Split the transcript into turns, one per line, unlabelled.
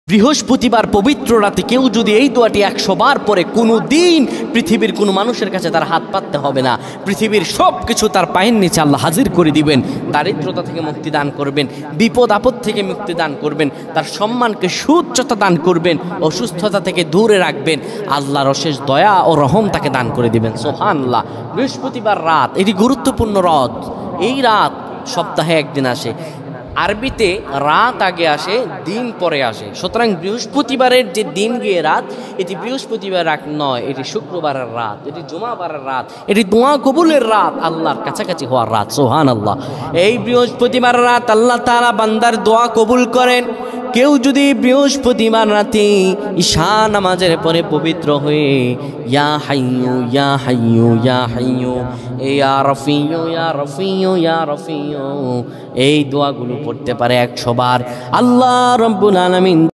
বৃহস্পতিবার পবিত্র রাতে কেউ যদি এই দোয়াটি 100 বার পরে কোনো দিন পৃথিবীর কোনো মানুষের কাছে তার হাত পাততে হবে না, পৃথিবীর সব কিছু তার পায়ের নিচে আল্লাহ হাজির করে দিবেন। দারিদ্রতা থেকে মুক্তি দান করবেন, বিপদ আপদ থেকে মুক্তি দান করবেন, তার সম্মানকে সুউচ্চতা দান করবেন, অসুস্থতা থেকে দূরে রাখবেন, আল্লাহর অশেষ দয়া ও রহম তাকে দান করে দিবেন। সুবহানাল্লাহ। বৃহস্পতিবার রাত এটি গুরুত্বপূর্ণ রাত। এই রাত সপ্তাহে একদিন আসে। আরবিতে রাত আগে আসে, দিন পরে আসে। সুতরাং বৃহস্পতিবারের যে দিন গিয়ে রাত, এটি বৃহস্পতিবার রাত নয়, এটি শুক্রবারের রাত, এটি জুমাবারের রাত, এটি দোয়া কবুলের রাত, আল্লাহর কাছাকাছি হওয়ার রাত। সুবহানাল্লাহ। এই বৃহস্পতিবার রাত আল্লাহ তাআলা বান্দার দোয়া কবুল করেন। কেউ যদি বৃহস্পতিবার রাতে ঈশা নামাজের পরে পবিত্র হয়ে ইয়া হাইয়ু ইয়া হাইয়ু ইয়া হাইয়ু ইয়া রফিয়ু ইয়া রফিয়ু ইয়া রফিয়ু এই দোয়াগুলো পড়তে পারে 100 বার, আল্লাহ রাব্বুল আলামিন